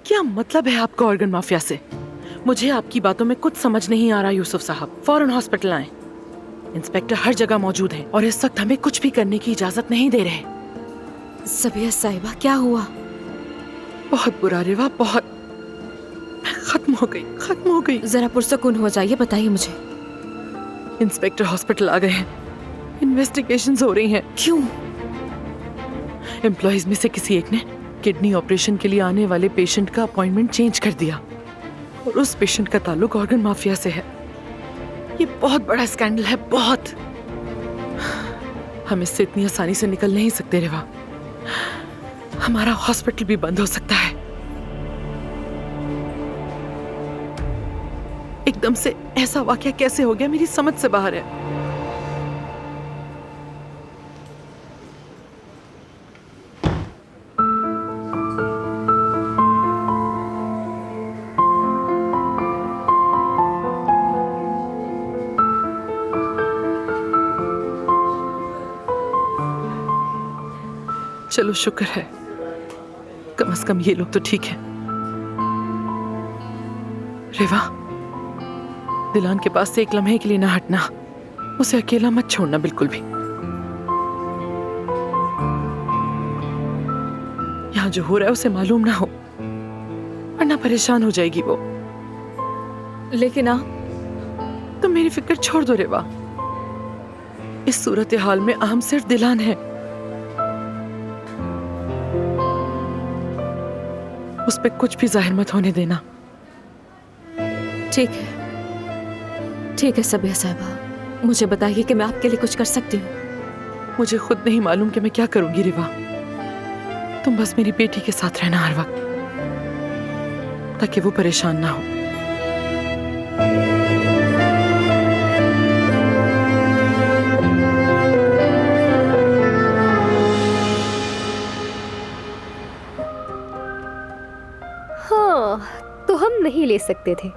क्या मतलब है आपका ऑर्गन माफिया से? मुझे आपकी बातों में कुछ समझ नहीं आ रहा यूसुफ साहब। फौरन हॉस्पिटल आएं। इंस्पेक्टर हर जगह मौजूद हैं और इस वक्त हमें कुछ भी करने की इजाजत नहीं दे रहे। सबिया साहिबा, क्या हुआ? बहुत बुरा रिवा, बहुत। मैं खत्म हो गई। जरा पुरसकून हो जाइए, बताइए मुझे। इंस्पेक्टर हॉस्पिटल आ गए हैं। इन्वेस्टिगेशंस हो रही हैं। क्यों? एम्प्लॉइज में से किसी एक ने किडनी ऑपरेशन के लिए आने वाले पेशेंट का अपॉइंटमेंट चेंज कर दिया और उस पेशेंट का ताल्लुक ऑर्गन माफिया से है। ये बहुत बड़ा स्कैंडल है, बहुत। हम इससे इतनी आसानी से निकल नहीं सकते रिवा। हमारा हॉस्पिटल भी बंद हो सकता है। एकदम से ऐसा वाकया कैसे हो गया, मेरी समझ से बाहर है। चलो शुक्र है, कम से कम ये लोग तो ठीक है। रेवा, दिलान के पास से एक लम्हे के लिए ना हटना। उसे अकेला मत छोड़ना बिल्कुल भी। यहाँ जो हो रहा है उसे मालूम ना हो, वरना परेशान हो जाएगी वो। लेकिन आप तुम मेरी फिक्र छोड़ दो रेवा। इस सूरत हाल में अहम सिर्फ दिलान है। उस पे कुछ भी जाहिर मत होने देना। ठीक है सबिया साहिबा, मुझे बताइए कि मैं आपके लिए कुछ कर सकती हूँ। मुझे खुद नहीं मालूम कि मैं क्या करूंगी रिवा। तुम बस मेरी बेटी के साथ रहना हर वक्त, ताकि वो परेशान ना हो। हाँ, तो हम नहीं ले सकते थे।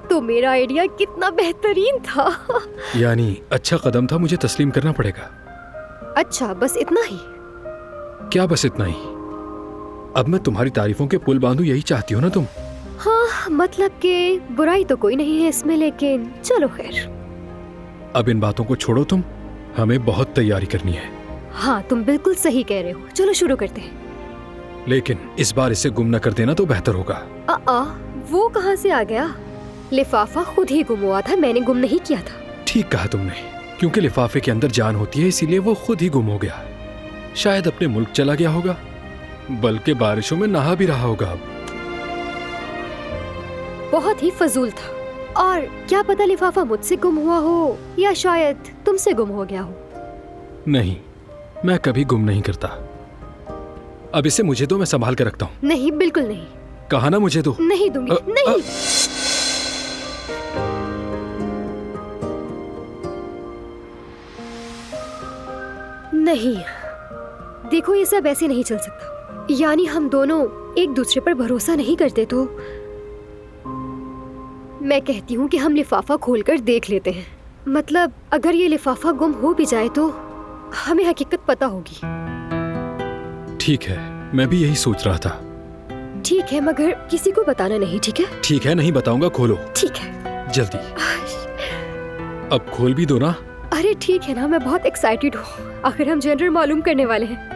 तो मेरा आइडिया कितना बेहतरीन था। यानी अच्छा कदम था, मुझे तस्लीम करना पड़ेगा। अच्छा, बस इतना ही? क्या बस इतना ही? अब मैं तुम्हारी तारीफों के पुल बांधूं, यही चाहती हो ना तुम? हाँ, मतलब कि बुराई तो कोई नहीं है इसमें, लेकिन चलो खैर। अब इन बातों को छोड़ो तुम, हमें बहुत तैयारी करनी है। हाँ, तुम बिल्कुल सही कह रहे हो। चलो शुरू करते हैं। लेकिन इस बार इसे गुम न कर देना तो बेहतर होगा। वो कहाँ से आ गया? लिफाफा खुद ही गुम हुआ था, मैंने गुम नहीं किया था। ठीक कहा तुमने, क्योंकि लिफाफे के अंदर जान होती है, इसीलिए वो खुद ही गुम हो गया। शायद अपने मुल्क चला गया होगा, बल्कि बारिशों में नहा भी रहा होगा। अब बहुत ही फजूल था। और क्या पता लिफाफा मुझसे गुम हुआ हो या शायद तुमसे गुम हो गया हो। नहीं, मैं कभी गुम नहीं करता। अब इसे मुझे दो, मैं संभाल कर रखता हूँ। नहीं, बिल्कुल नहीं। कहा ना मुझे दो। नहीं दूंगी। नहीं। नहीं, देखो ये सब ऐसे नहीं चल सकता। यानी हम दोनों एक दूसरे पर भरोसा नहीं करते तो मैं कहती हूँ कि हम लिफाफा खोलकर देख लेते हैं। मतलब अगर ये लिफाफा गुम हो भी जाए तो हमें हकीकत पता होगी। ठीक है, मैं भी यही सोच रहा था। ठीक है, मगर किसी को बताना नहीं, ठीक है? ठीक है, नहीं बताऊंगा। खोलो। ठीक है। जल्दी। अब खोल भी दो ना। अरे ठीक है ना, मैं बहुत एक्साइटेड हूँ। आखिर हम जेंडर मालूम करने वाले हैं।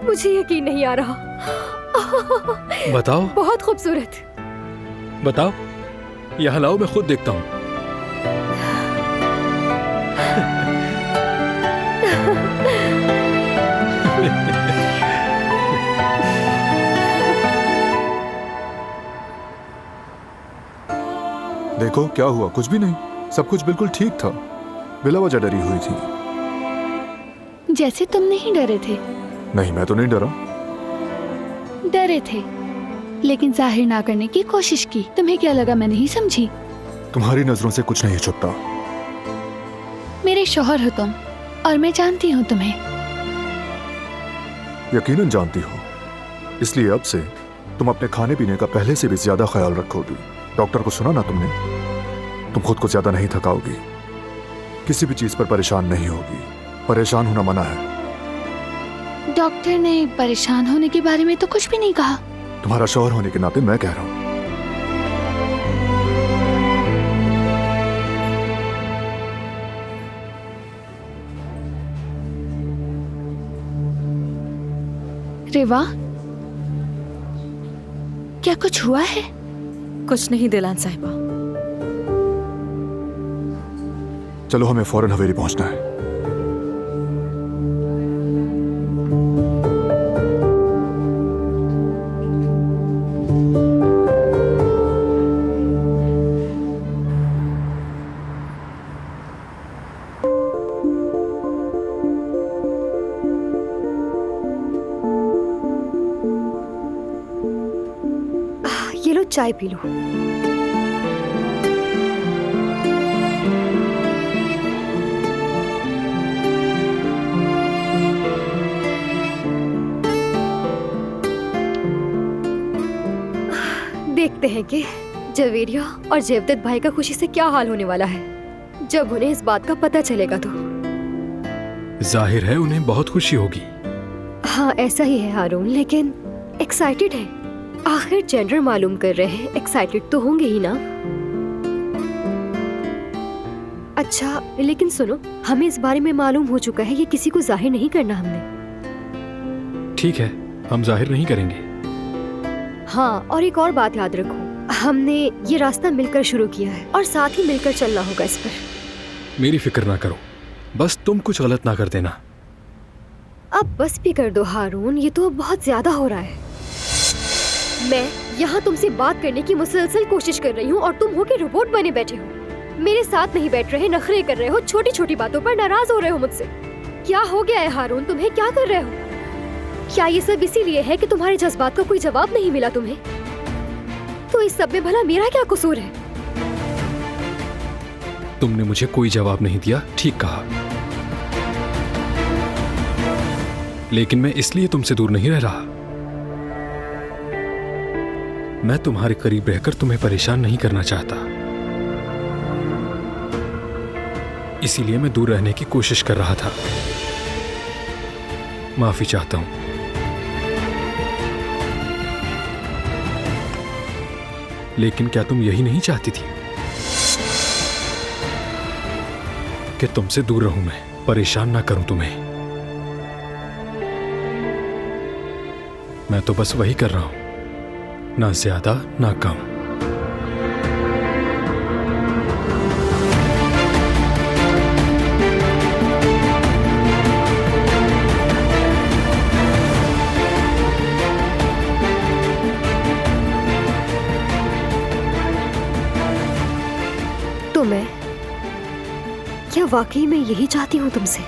मुझे यकीन नहीं आ रहा। बताओ। बहुत खूबसूरत। बताओ, यहाँ लाओ, मैं खुद देखता हूँ। देखो क्या हुआ? कुछ भी नहीं, सब कुछ बिल्कुल ठीक था। बिला वजह डरी हुई थी। जैसे तुम नहीं डरे थे। नहीं, मैं तो नहीं डरा। डरे थे, लेकिन जाहिर ना करने की कोशिश की। तुम्हें क्या लगा मैं नहीं समझी? तुम्हारी नजरों से कुछ नहीं छुपता। मेरे शौहर हो तुम, और मैं जानती हूँ तुम्हें। यकीनन जानती हो, इसलिए अब से तुम अपने खाने पीने का पहले से भी ज्यादा ख्याल रखोगी। डॉक्टर को सुना ना तुमने? तुम खुद को ज्यादा नहीं थकाओगी, किसी भी चीज पर परेशान नहीं होगी। परेशान होना मना है। डॉक्टर ने परेशान होने के बारे में तो कुछ भी नहीं कहा। तुम्हारा शौहर होने के नाते मैं कह रहा हूं। रेवा, क्या कुछ हुआ है? कुछ नहीं दिलान साहिबा। चलो हमें फौरन हवेली पहुंचना है। ये लो चाय पी लो। देखते हैं कि जवेरिया और जयवदत्त भाई का खुशी से क्या हाल होने वाला है जब उन्हें इस बात का पता चलेगा तो। जाहिर है उन्हें बहुत खुशी होगी। हाँ ऐसा ही है हारून, लेकिन एक्साइटेड है। आखिर जेंडर मालूम कर रहे हैं, एक्साइटेड तो होंगे ही ना। अच्छा लेकिन सुनो, हमें इस बारे में मालूम हो चुका है, ये किसी को जाहिर नहीं करना हमने। ठीक है, हम जाहिर नहीं करेंगे। हाँ, और एक और बात याद रखो, हमने ये रास्ता मिलकर शुरू किया है और साथ ही मिलकर चलना होगा इस पर। मेरी फिक्र ना करो, बस तुम कुछ गलत ना कर देना। अब बस भी कर दो हारून, ये तो बहुत ज्यादा हो रहा है। मैं यहाँ तुमसे बात करने की मुसलसल कोशिश कर रही हूँ और तुम हो के रोबोट बने बैठे हो। मेरे साथ नहीं बैठ रहे, नखरे कर रहे हो, छोटी छोटी बातों पर नाराज हो रहे हो मुझसे। क्या हो गया है हारून, तुम्हें क्या कर रहे हो? क्या ये सब इसीलिए है कि तुम्हारे जज्बात का कोई जवाब नहीं मिला तुम्हें? तो इस सब में भला मेरा क्या कसूर है? तुमने मुझे कोई जवाब नहीं दिया, ठीक कहा। लेकिन मैं इसलिए तुमसे दूर नहीं रह रहा। मैं तुम्हारे करीब रहकर तुम्हें परेशान नहीं करना चाहता, इसीलिए मैं दूर रहने की कोशिश कर रहा था। माफी चाहता हूं। लेकिन क्या तुम यही नहीं चाहती थी कि तुमसे दूर रहूं, मैं परेशान ना करूं तुम्हें? मैं तो बस वही कर रहा हूं, ना ज्यादा ना कम। तो मैं क्या वाकई में यही चाहती हूँ तुमसे?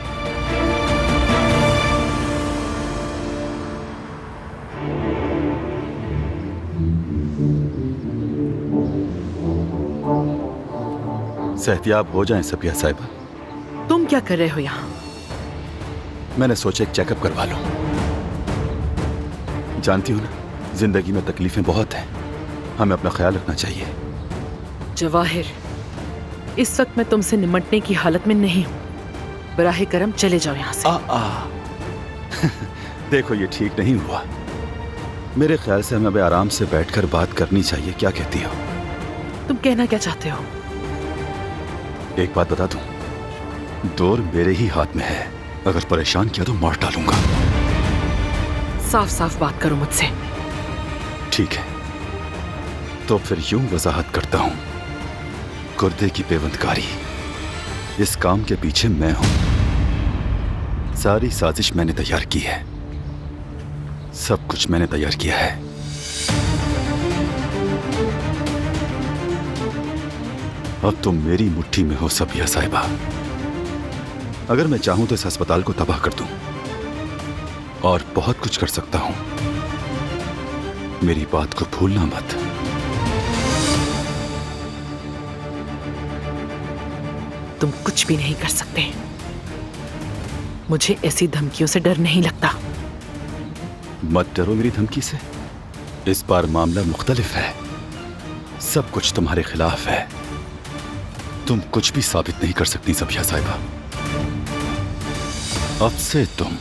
सेहतियाब हो जाएं सफिया साहिबा। तुम क्या कर रहे हो यहाँ? मैंने सोचा एक चेकअप करवा लूं। जानती हो ना, जिंदगी में तकलीफें बहुत हैं, हमें अपना ख्याल रखना चाहिए। जवाहिर, इस वक्त मैं तुमसे निमटने की हालत में नहीं हूँ। बराहे करम चले जाओ यहाँ से। देखो ये ठीक नहीं हुआ। मेरे ख्याल से हमें अभी आराम से बैठकर बात करनी चाहिए। क्या कहती हो? तुम कहना क्या चाहते हो? एक बात बता दूं, दौर मेरे ही हाथ में है। अगर परेशान किया तो मार डालूंगा। साफ साफ बात करो मुझसे। ठीक है, तो फिर यूं वजाहत करता हूं। गुर्दे की पेवंदकारी, इस काम के पीछे मैं हूं। सारी साजिश मैंने तैयार की है, सब कुछ मैंने तैयार किया है। अब तुम मेरी मुट्ठी में हो सफिया साहिबा। अगर मैं चाहूं तो इस अस्पताल को तबाह कर दूं और बहुत कुछ कर सकता हूं। मेरी बात को भूलना मत। तुम कुछ भी नहीं कर सकते। मुझे ऐसी धमकियों से डर नहीं लगता। मत डरो मेरी धमकी से। इस बार मामला मुख्तलिफ है। सब कुछ तुम्हारे खिलाफ है। तुम कुछ भी साबित नहीं कर सकती सबिया साहिबा। अब से तुम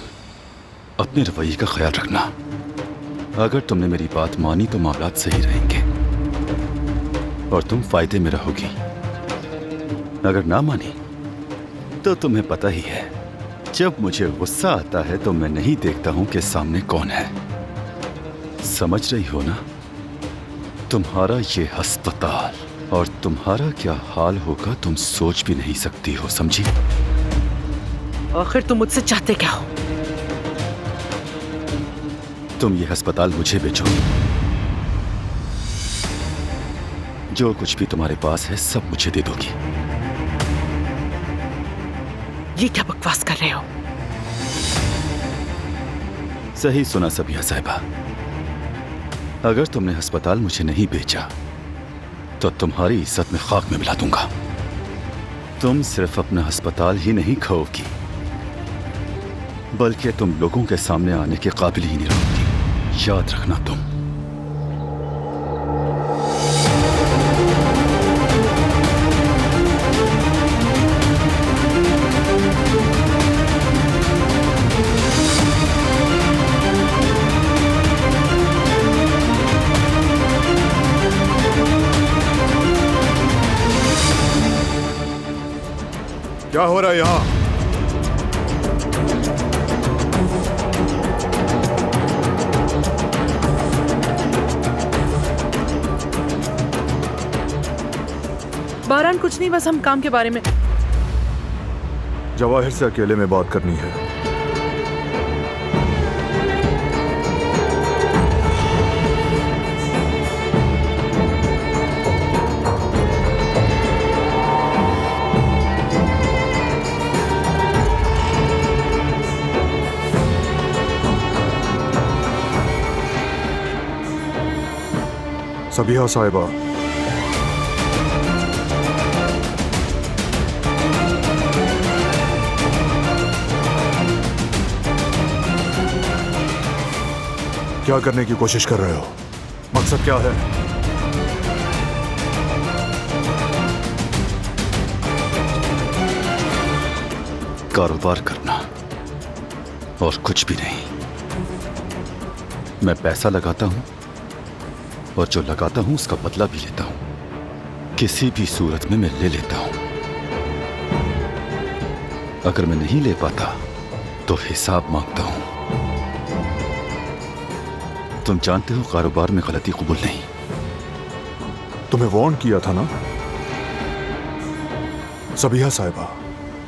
अपने रवैये का ख्याल रखना। अगर तुमने मेरी बात मानी तो मामलात सही रहेंगे और तुम फायदे में रहोगी। अगर ना मानी तो तुम्हें पता ही है, जब मुझे गुस्सा आता है तो मैं नहीं देखता हूं कि सामने कौन है। समझ रही हो ना? तुम्हारा ये अस्पताल और तुम्हारा क्या हाल होगा तुम सोच भी नहीं सकती हो, समझी? आखिर तुम मुझसे चाहते क्या हो? तुम ये अस्पताल मुझे बेचो। जो कुछ भी तुम्हारे पास है सब मुझे दे दोगी। ये क्या बकवास कर रहे हो? सही सुना सबिया साहिबा। अगर तुमने अस्पताल मुझे नहीं बेचा तो तुम्हारी इज्जत में खाक में मिला दूंगा। तुम सिर्फ अपना अस्पताल ही नहीं खोओगी, बल्कि तुम लोगों के सामने आने के काबिल ही नहीं रहोगी। याद रखना तुम। क्या हो रहा है यहाँ? बारान कुछ नहीं, बस हम काम के बारे में। जवाहिर से अकेले में बात करनी है। सबिया साहिबा, क्या करने की कोशिश कर रहे हो? मकसद क्या है? कारोबार करना और कुछ भी नहीं। मैं पैसा लगाता हूं और जो लगाता हूं उसका बदला भी लेता हूं। किसी भी सूरत में मैं ले लेता हूं। अगर मैं नहीं ले पाता तो हिसाब मांगता हूं। तुम जानते हो कारोबार में गलती कबूल नहीं। तुम्हें वार्न किया था ना? सबिया साहिबा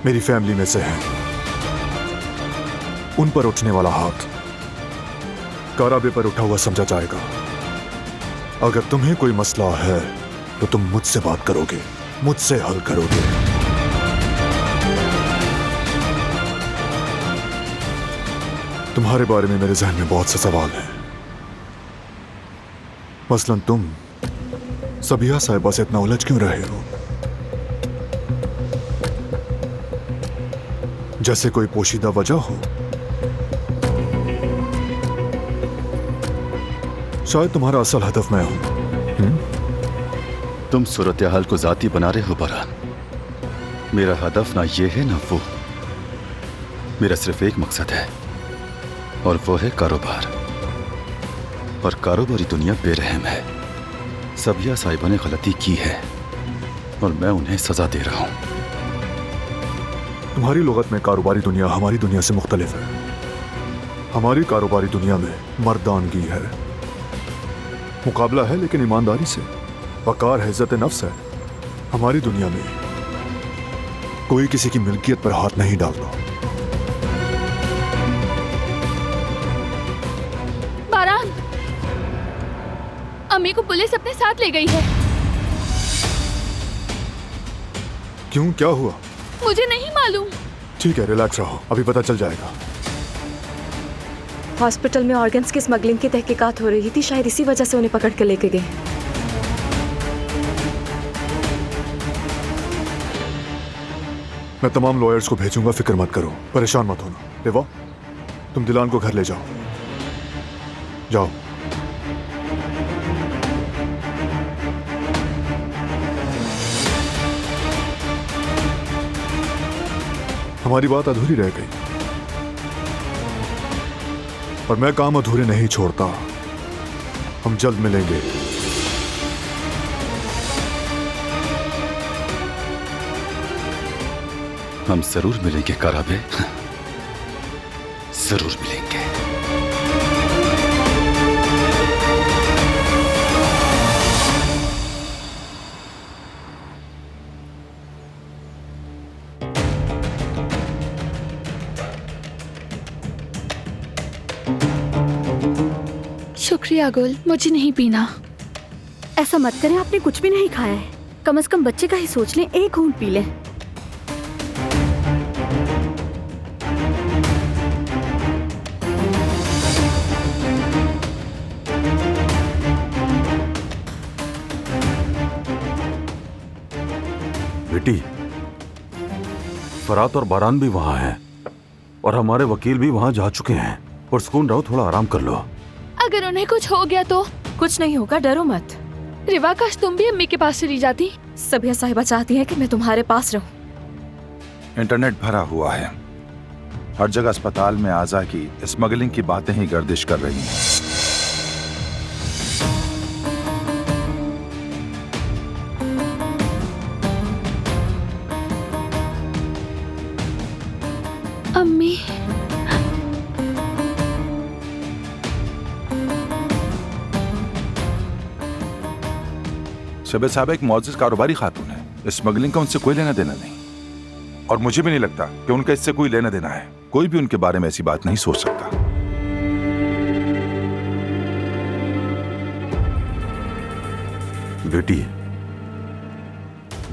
मेरी फैमिली में से हैं। उन पर उठने वाला हाथ काराबे पर उठा हुआ समझा जाएगा। अगर तुम्हें कोई मसला है तो तुम मुझसे बात करोगे, मुझसे हल करोगे। तुम्हारे बारे में मेरे जहन में बहुत से सवाल हैं। मसलन तुम सबिया साहिबा से इतना उलझ क्यों रहे हो? जैसे कोई पोशीदा वजह हो। शायद तुम्हारा असल हदफ मैं हूं। तुम सूरत हाल को जाती बना रहे हो बारान। मेरा हदफ ना ये है ना वो। मेरा सिर्फ एक मकसद है और वो है कारोबार। और कारोबारी दुनिया बेरहम है। सबिया साहिबा ने गलती की है और मैं उन्हें सजा दे रहा हूं। तुम्हारी लुगत में कारोबारी दुनिया हमारी दुनिया से मुख्तलिफ है। हमारी कारोबारी दुनिया में मर्दानगी है, मुकाबला है लेकिन ईमानदारी से। वकार है, इज्जत नफ्स है। हमारी दुनिया में कोई किसी की मिल्कियत पर हाथ नहीं डालता। बारान, अम्मी को पुलिस अपने साथ ले गई है। क्यों, क्या हुआ? मुझे नहीं मालूम। ठीक है, रिलैक्स रहो, अभी पता चल जाएगा। हॉस्पिटल में ऑर्गन्स की स्मगलिंग की तहकीकात हो रही थी, शायद इसी वजह से उन्हें पकड़ के लेके गए। मैं तमाम लॉयर्स को भेजूंगा, फिक्र मत करो, परेशान मत होना। देवा, तुम दिलान को घर ले जाओ। जाओ। हमारी बात अधूरी रह गई, और मैं काम अधूरे नहीं छोड़ता। हम जल्द मिलेंगे। हम जरूर मिलेंगे कराबे, जरूर मिलेंगे। शुक्रिया गुल, मुझे नहीं पीना। ऐसा मत करें, आपने कुछ भी नहीं खाया है। कम से कम बच्चे का ही सोच लें, एक घूंट पी लें। बेटी, फरात और बारान भी वहां हैं और हमारे वकील भी वहां जा चुके हैं। और सुकून रहो, थोड़ा आराम कर लो। अगर उन्हें कुछ हो गया तो? कुछ नहीं होगा, डरो मत। रिवा, काश तुम भी अम्मी के पास चली जाती। सबिया साहिबा चाहती है कि मैं तुम्हारे पास रहूं। इंटरनेट भरा हुआ है, हर जगह अस्पताल में आज़ा की स्मगलिंग की बातें ही गर्दिश कर रही हैं। अम्मी, शबे साहब एक मौजूद कारोबारी खातून है, स्मगलिंग का उनसे कोई लेना देना नहीं, और मुझे भी नहीं लगता कि उनका इससे कोई लेना देना है। कोई भी उनके बारे में ऐसी बात नहीं सोच सकता। बेटी,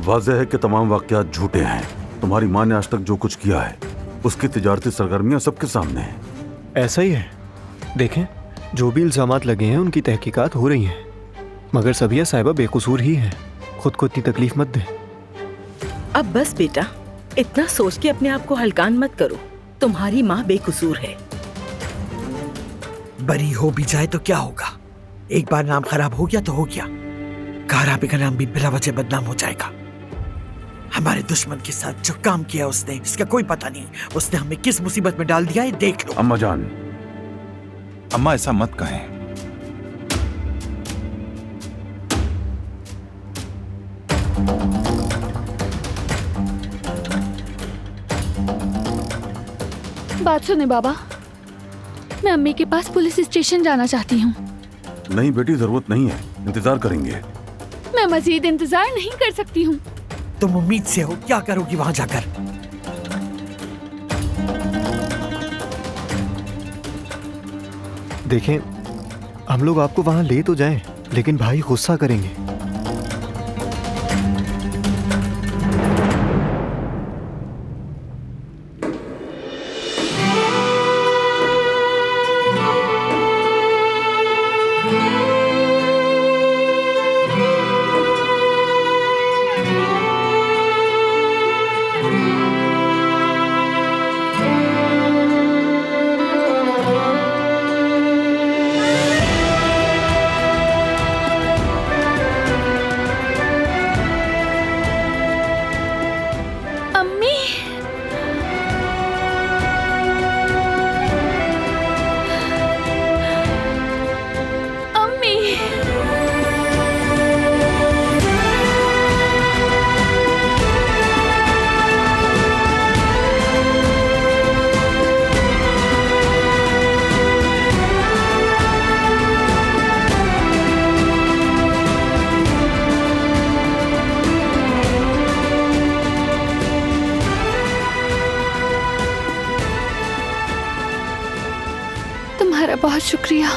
वाज़ेह है कि तमाम वाकयात झूठे हैं। तुम्हारी माँ ने आज तक जो कुछ किया है उसकी तिजारती सरगर्मियां सबके सामने हैं। ऐसा ही है। देखें, जो भी इल्जामात लगे हैं उनकी तहकीकात हो रही हैं, मगर सबिया साहिबा बेकसूर ही है। खुद को इतनी तकलीफ मत दे। अब बस बेटा, इतना सोच के अपने आप को हल्कान मत करो। तुम्हारी माँ बेकसूर है। बरी हो भी जाए तो क्या होगा? एक बार नाम खराब हो गया तो हो गया। काराबे का नाम भी बिला वजह बदनाम हो जाएगा। हमारे दुश्मन के साथ जो काम किया उसने, इसका कोई पता नहीं उसने हमें किस मुसीबत में डाल दिया है, देख लो। अम्मा जान, अम्मा ऐसा मत कहें। बात सुने बाबा, मैं अम्मी के पास पुलिस स्टेशन जाना चाहती हूँ। नहीं बेटी, जरूरत नहीं है, इंतजार करेंगे। मैं मजीद इंतजार नहीं कर सकती हूँ। तुम उम्मीद से हो, क्या करोगी वहां जाकर? देखें, हम लोग आपको वहां ले तो जाएं, लेकिन भाई गुस्सा करेंगे। तुम्हारा बहुत शुक्रिया।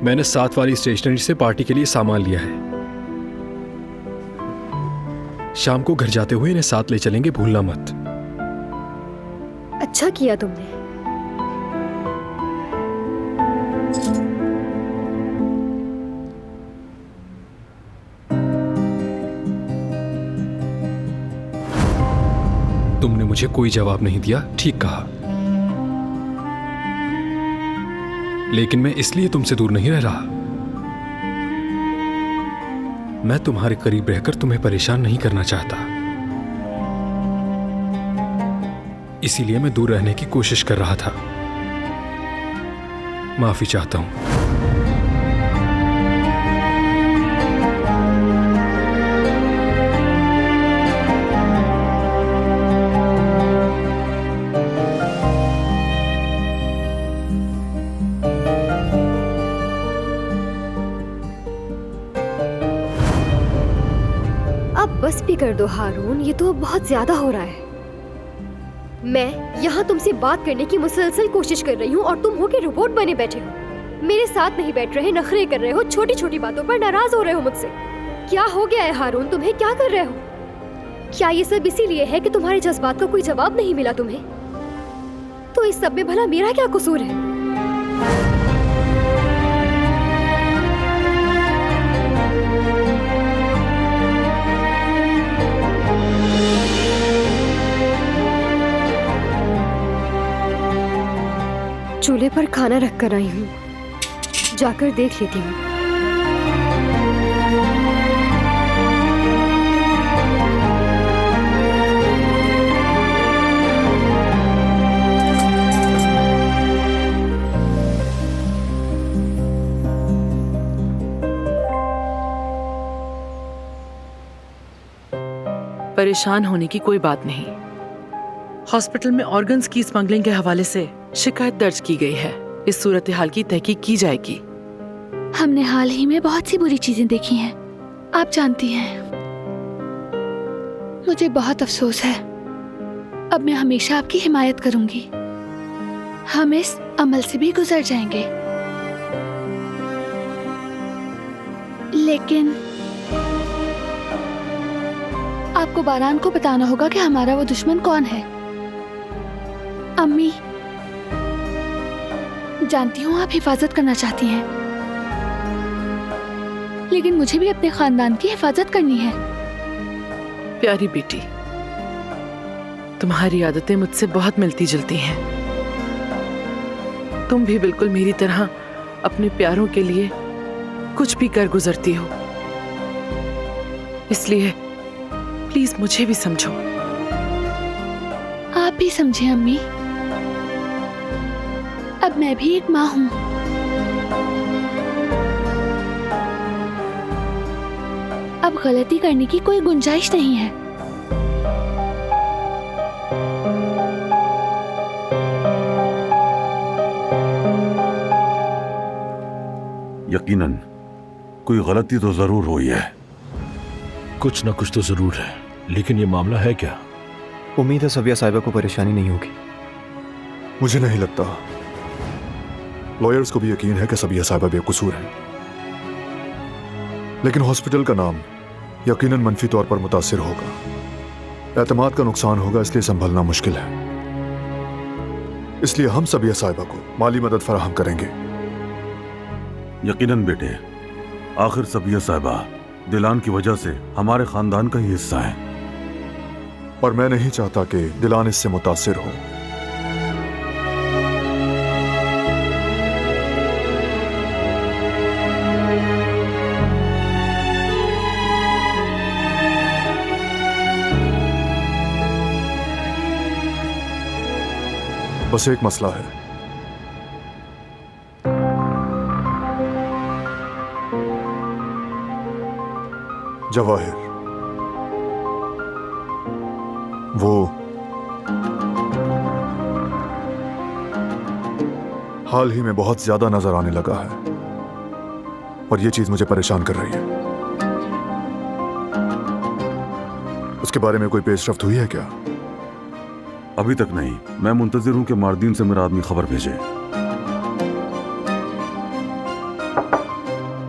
मैंने 7 वाली स्टेशनरी से पार्टी के लिए सामान लिया है। शाम को घर जाते हुए इन्हें साथ ले चलेंगे, भूलना मत। अच्छा किया तुमने। तुमने मुझे कोई जवाब नहीं दिया, ठीक कहा। लेकिन मैं इसलिए तुमसे दूर नहीं रह रहा। मैं तुम्हारे करीब रहकर तुम्हें परेशान नहीं करना चाहता, इसीलिए मैं दूर रहने की कोशिश कर रहा था। माफी चाहता हूं। बस भी कर दो हारून, ये तो अब बहुत ज्यादा हो रहा है। मैं यहाँ तुमसे बात करने की मुसलसल कोशिश कर रही हूँ और तुम हो के रोबोट बने बैठे हो। मेरे साथ नहीं बैठ रहे, नखरे कर रहे हो, छोटी छोटी बातों पर नाराज हो रहे हो मुझसे। क्या हो गया है हारून, तुम्हें क्या कर रहे हो? क्या ये सब इसीलिए है कि तुम्हारे जज्बात का कोई जवाब नहीं मिला तुम्हें? तो इस सब में भला मेरा क्या कसूर है? चूल्हे पर खाना रख कर आई हूँ, जाकर देख लेती हूँ। परेशान होने की कोई बात नहीं। हॉस्पिटल में ऑर्गन्स की स्मगलिंग के हवाले से शिकायत दर्ज की गई है। इस सूरत हाल की तहकीक की जाएगी। हमने हाल ही में बहुत सी बुरी चीजें देखी हैं, आप जानती हैं। मुझे बहुत अफसोस है। अब मैं हमेशा आपकी हिमायत करूंगी। हम इस अमल से भी गुजर जाएंगे, लेकिन आपको बारान को बताना होगा कि हमारा वो दुश्मन कौन है। अम्मी, जानती हूँ आप हिफाजत करना चाहती हैं, लेकिन मुझे भी अपने खानदान की हिफाजत करनी है। प्यारी बेटी, तुम्हारी आदतें मुझसे बहुत मिलती जुलती हैं। तुम भी बिल्कुल मेरी तरह अपने प्यारों के लिए कुछ भी कर गुजरती हो, इसलिए प्लीज मुझे भी समझो। आप भी समझे अम्मी, अब मैं भी एक माँ हूँ। अब गलती करने की कोई गुंजाइश नहीं है। यकीनन कोई गलती तो जरूर हुई है। कुछ न कुछ तो जरूर है, लेकिन ये मामला है क्या? उम्मीद है सबिया साहिबा को परेशानी नहीं होगी। मुझे नहीं लगता। लॉयर्स को भी यकीन है कि सबिया साहिबा बेकसूर है, लेकिन हॉस्पिटल का नाम यकीनन मनफी तौर पर मुतासिर होगा। एतमाद का नुकसान होगा, इसलिए संभलना मुश्किल है। इसलिए हम सबिया साहिबा को माली मदद फराहम करेंगे। यकीनन बेटे, आखिर सबिया साहिबा दिलान की वजह से हमारे खानदान का ही हिस्सा है, और मैं नहीं चाहता कि दिलान इससे मुतासिर हो। बस एक मसला है। जवाहिर, वो हाल ही में बहुत ज्यादा नजर आने लगा है, और ये चीज मुझे परेशान कर रही है। उसके बारे में कोई पेशरफ्त हुई है क्या? अभी तक नहीं। मैं मुंतजिर हूं कि मार्दीन से मेरा आदमी खबर भेजे।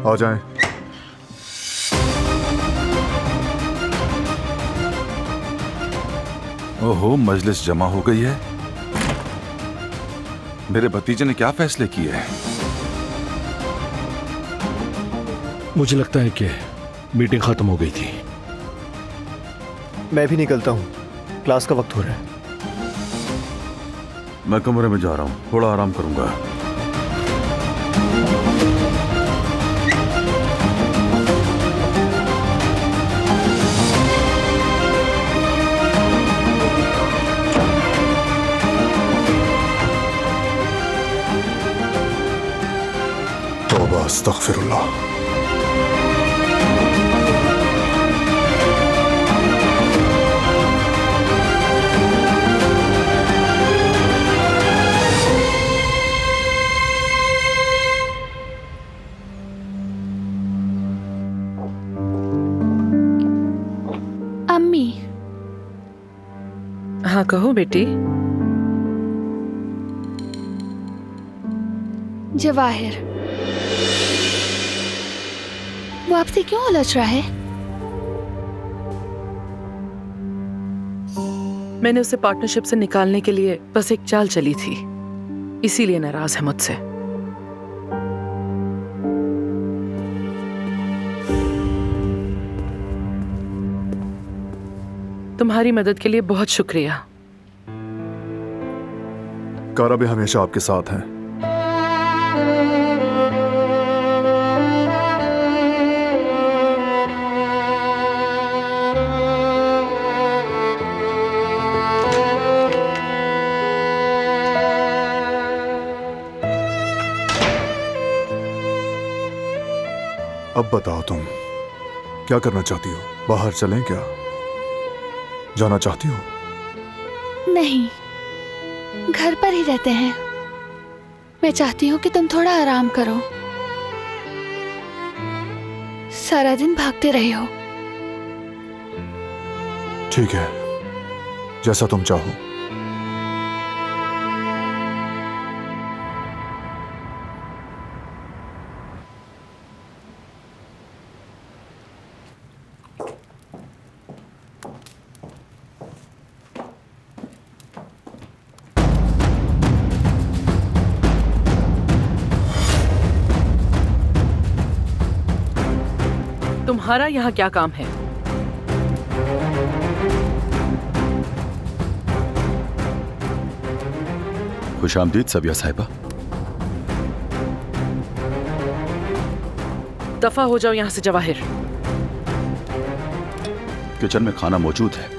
आ जाएं। ओहो, मजलिस जमा हो गई है। मेरे भतीजे ने क्या फैसले किए हैं? मुझे लगता है कि मीटिंग खत्म हो गई थी। मैं भी निकलता हूँ, क्लास का वक्त हो रहा है। मैं कमरे में जा रहा हूँ, थोड़ा आराम करूंगा। तौबा अस्तगफिरुल्लाह। अम्मी। हाँ कहो बेटी। जवाहिर वो आपसे क्यों उलझ रहा है? मैंने उसे पार्टनरशिप से निकालने के लिए बस एक चाल चली थी, इसीलिए नाराज है मुझसे। तुम्हारी मदद के लिए बहुत शुक्रिया। कारा भी हमेशा आपके साथ हैं। अब बताओ तुम क्या करना चाहती हो? बाहर चलें क्या? जाना चाहती हो? नहीं, घर पर ही रहते हैं। मैं चाहती हूँ कि तुम थोड़ा आराम करो। सारा दिन भागते रहे हो। ठीक है, जैसा तुम चाहो। तुम्हारा यहाँ क्या काम है? खुशामदीद सबिया साहिबा। दफा हो जाओ यहाँ से जवाहिर। किचन में खाना मौजूद है,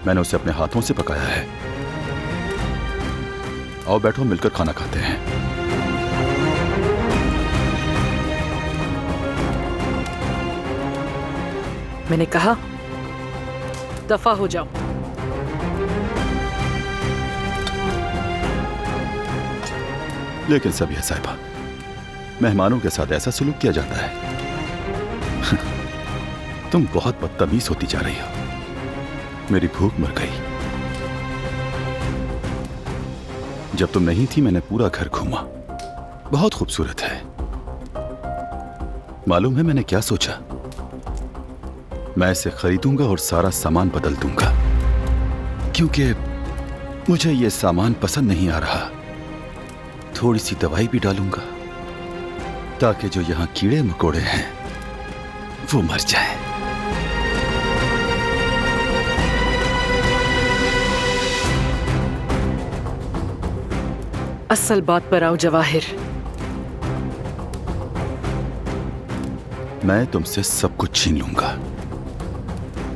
मैंने उसे अपने हाथों से पकाया है। आओ बैठो, मिलकर खाना खाते हैं। मैंने कहा दफा हो जाओ। लेकिन सबिया साहिबा, मेहमानों के साथ ऐसा सलूक किया जाता है? तुम बहुत बदतमीज होती जा रही हो। मेरी भूख मर गई। जब तुम नहीं थी मैंने पूरा घर घूमा, बहुत खूबसूरत है। मालूम है मैंने क्या सोचा? मैं इसे खरीदूंगा और सारा सामान बदल दूंगा, क्योंकि मुझे यह सामान पसंद नहीं आ रहा। थोड़ी सी दवाई भी डालूंगा ताकि जो यहां कीड़े मकोड़े हैं वो मर जाएं। असल बात पर आओ जवाहिर। मैं तुमसे सब कुछ छीन लूंगा,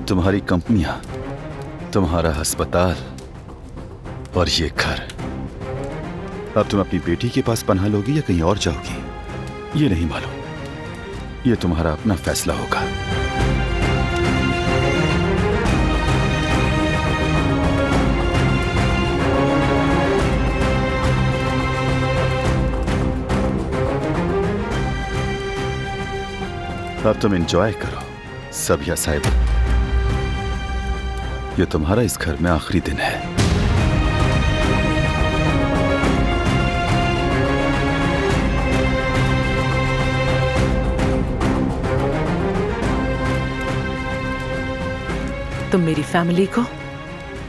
तुम्हारी कंपनियां, तुम्हारा अस्पताल और ये घर। अब तुम अपनी बेटी के पास पनाह लोगी या कहीं और जाओगी ये नहीं मालूम। ये तुम्हारा अपना फैसला होगा। अब तुम एंजॉय करो सबिया साहिबा। ये तुम्हारा इस घर में आखिरी दिन है। तुम मेरी फैमिली को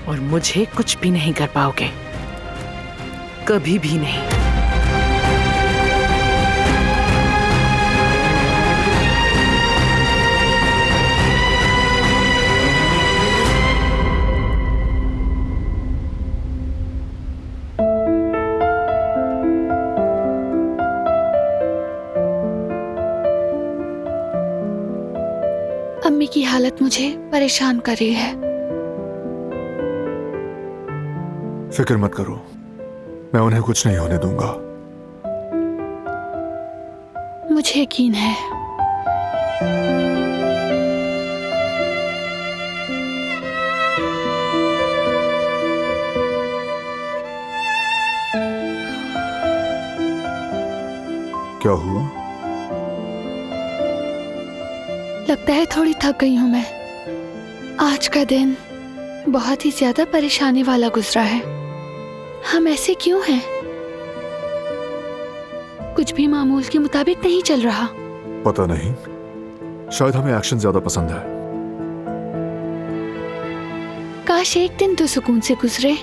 और मुझे कुछ भी नहीं कर पाओगे, कभी भी नहीं। अम्मी की हालत मुझे परेशान कर रही है। फिक्र मत करो, मैं उन्हें कुछ नहीं होने दूंगा। मुझे यकीन है। क्या हुआ? लगता है थोड़ी थक गई हूं मैं। आज का दिन बहुत ही ज्यादा परेशानी वाला गुजरा है। हम ऐसे क्यों हैं? कुछ भी मामूल के मुताबिक नहीं चल रहा। पता नहीं, शायद हमें एक्शन ज्यादा पसंद है। काश एक दिन तो सुकून से गुजरे।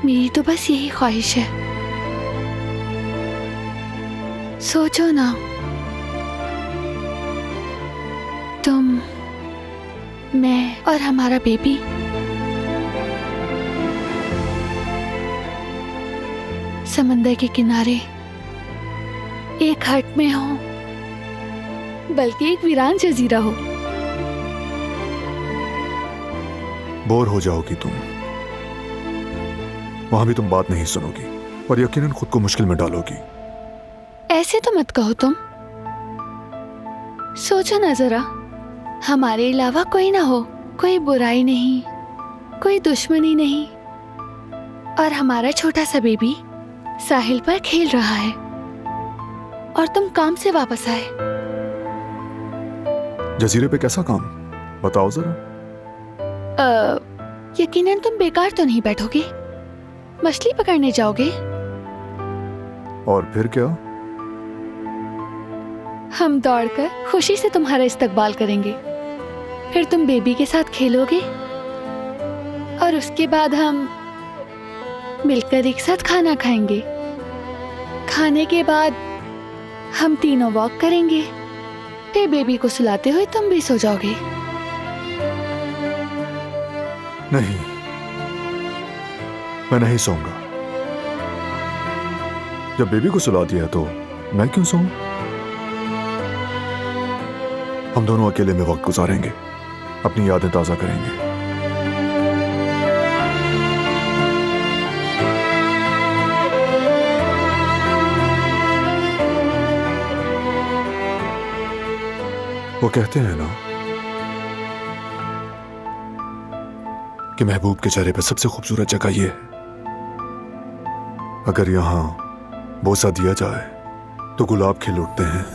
मेरी तो बस यही ख्वाहिश है। सोचो ना, तुम, मैं और हमारा बेबी समंदर के किनारे एक हट में हो, बल्कि एक वीरान जजीरा हो। बोर हो जाओगी तुम, वहां भी तुम बात नहीं सुनोगी और यकीनन खुद को मुश्किल में डालोगी। ऐसे तो मत कहो तुम। सोचो ना जरा, हमारे अलावा कोई ना हो, कोई बुराई नहीं, कोई दुश्मनी नहीं, और हमारा छोटा सा बेबी साहिल पर खेल रहा है और तुम काम से वापस आए। जजीरे पे कैसा काम, बताओ जरा। यकीनन तुम बेकार तो नहीं बैठोगे, मछली पकड़ने जाओगे। और फिर क्या? हम दौड़कर खुशी से तुम्हारा इस्तकबाल करेंगे, फिर तुम बेबी के साथ खेलोगे और उसके बाद हम मिलकर एक साथ खाना खाएंगे। खाने के बाद हम तीनों वॉक करेंगे, फिर बेबी को सुलाते हुए तुम भी सो जाओगे। नहीं, मैं नहीं सोऊंगा। जब बेबी को सुला दिया तो मैं क्यों सोऊं? हम दोनों अकेले में वक्त गुजारेंगे, अपनी यादें ताजा करेंगे। वो कहते हैं ना कि महबूब के चेहरे पर सबसे खूबसूरत जगह ये है। अगर यहां बोसा दिया जाए तो गुलाब खिल उठते हैं।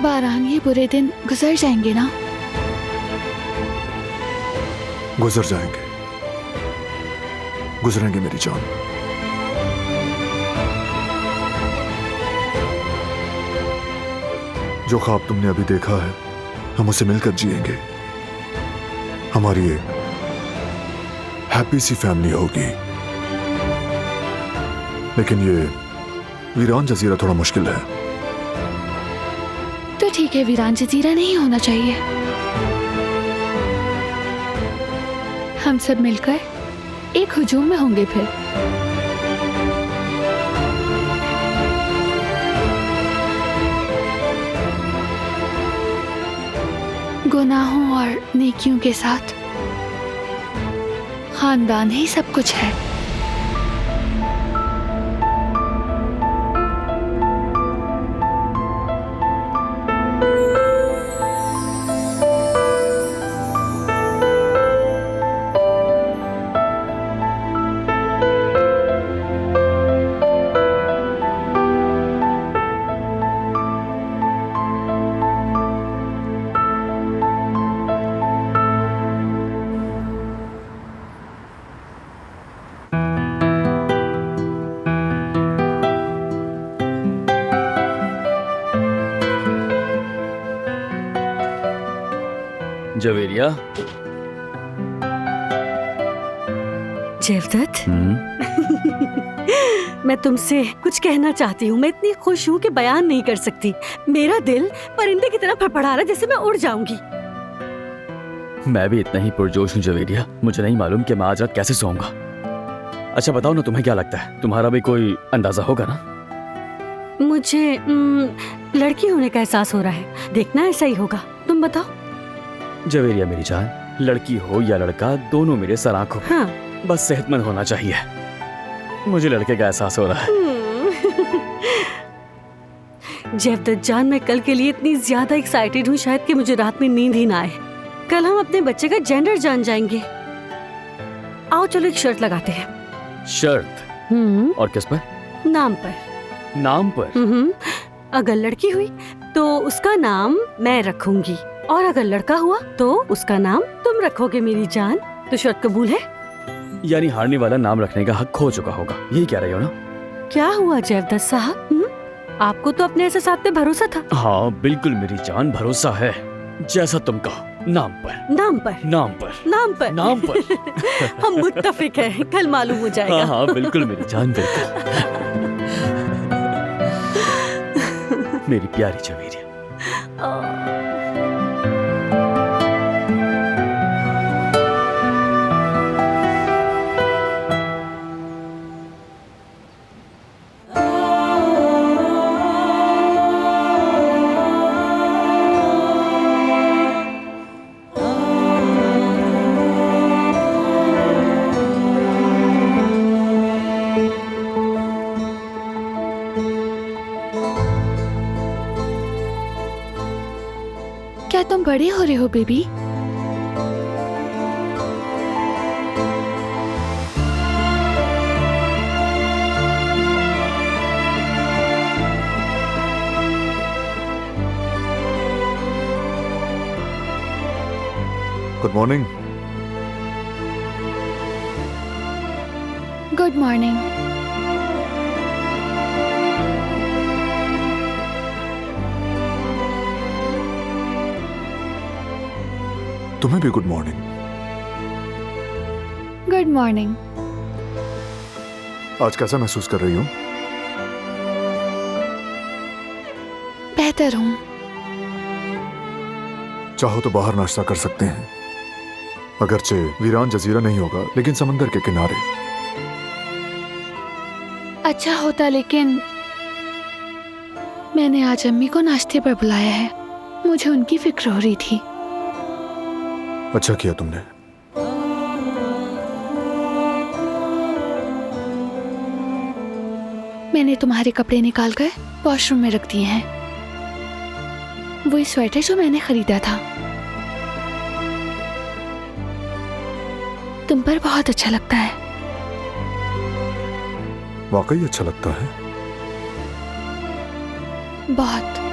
बारान, ये बुरे दिन गुजर जाएंगे ना? गुजर जाएंगे, गुजरेंगे मेरी जान। जो ख्वाब तुमने अभी देखा है, हम उसे मिलकर जिएंगे। हमारी एक हैप्पी सी फैमिली होगी। लेकिन ये वीरान जजीरा थोड़ा मुश्किल है। तो ठीक है, वीरान जजीरा नहीं होना चाहिए। हम सब मिलकर एक हुजूम में होंगे फिर। गुनाहों और नेकियों के साथ खानदान ही सब कुछ है। जवेरिया। जेवदत्त, मैं तुमसे कुछ कहना चाहती हूँ। मैं इतनी खुश हूँ कि बयान नहीं कर सकती। मेरा दिल परिंदे की तरह फड़फड़ा रहा है, जैसे मैं उड़ जाऊंगी। मैं भी इतना ही पुरजोश हूँ जवेरिया। मुझे नहीं मालूम कि मैं आज रात कैसे सोऊंगा। अच्छा बताओ ना, तुम्हें क्या लगता है? तुम्हारा भी कोई अंदाजा होगा ना? मुझे लड़की होने का एहसास हो रहा है। देखना ऐसा ही होगा। तुम बताओ। जवेरिया मेरी जान, लड़की हो या लड़का, दोनों मेरे सराख हो। हाँ। बस सेहतमंद होना चाहिए। मुझे लड़के का एहसास हो रहा है। जेवदत्त जान, मैं कल के लिए इतनी ज्यादा एक्साइटेड हूँ शायद कि मुझे रात में नींद ही ना आए। कल हम अपने बच्चे का जेंडर जान जाएंगे। आओ चलो एक शर्त लगाते हैं। शर्त? और किस पर? नाम पर। नाम पर? अगर लड़की हुई तो उसका नाम मैं रखूंगी, और अगर लड़का हुआ तो उसका नाम तुम रखोगे मेरी जान। तो शर्त कबूल है? यानी हारने वाला नाम रखने का हक खो चुका होगा, यही कह रहे हो ना? क्या हुआ जेवदत्त साहब? आपको तो अपने एहसास पे भरोसा था। हाँ बिल्कुल मेरी जान, भरोसा है। जैसा तुम कहो। नाम पर। नाम पर। नाम पर। नाम पर। नाम पर। हम मुत्तफिक हैं, कल मालूम हो जाएगा। हाँ हाँ बिल्कुल मेरी जान, बिल्कुल। मेरी प्यारी जवेरिया। क्या तुम बड़े हो रहे हो baby? Good morning. Good morning. तुम्हें भी गुड मॉर्निंग। Good morning. आज कैसा महसूस कर रही हो? बेहतर हूँ। चाहो तो बाहर नाश्ता कर सकते हैं। अगरचे वीरान जजीरा नहीं होगा, लेकिन समंदर के किनारे। अच्छा होता, लेकिन मैंने आज अम्मी को नाश्ते पर बुलाया है। मुझे उनकी फिक्र हो रही थी। अच्छा किया तुमने। मैंने तुम्हारे कपड़े निकाल कर वॉशरूम में रख दिए हैं। वही स्वेटर जो मैंने खरीदा था। तुम पर बहुत अच्छा लगता है। वाकई अच्छा लगता है। बहुत।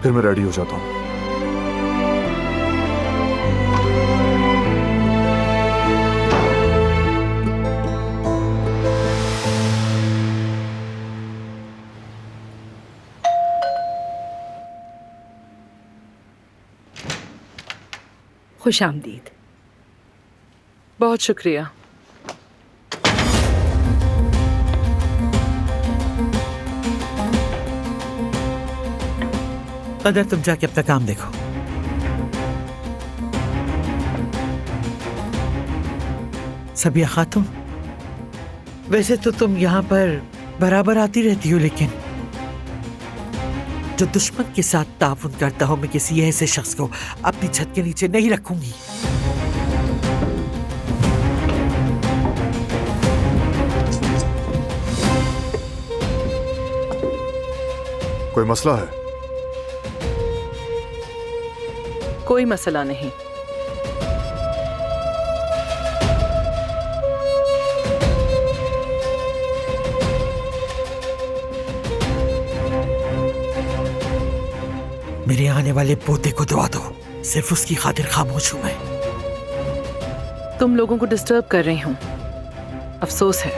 फिर मैं रेडी हो जाता हूँ। खुशामदीद। बहुत शुक्रिया। अदर तुम जाके अपना काम देखो। सबिया खातून, वैसे तो तुम यहाँ पर बराबर आती रहती हो, लेकिन जो दुश्मन के साथ ताउन करता हो, मैं किसी ऐसे शख्स को अपनी छत के नीचे नहीं रखूंगी। कोई मसला है? कोई मसला नहीं। मेरे आने वाले पोते को दुआ दो। सिर्फ उसकी खातिर खामोश हूं मैं। तुम लोगों को डिस्टर्ब कर रही हूं, अफसोस है।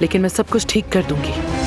लेकिन मैं सब कुछ ठीक कर दूंगी।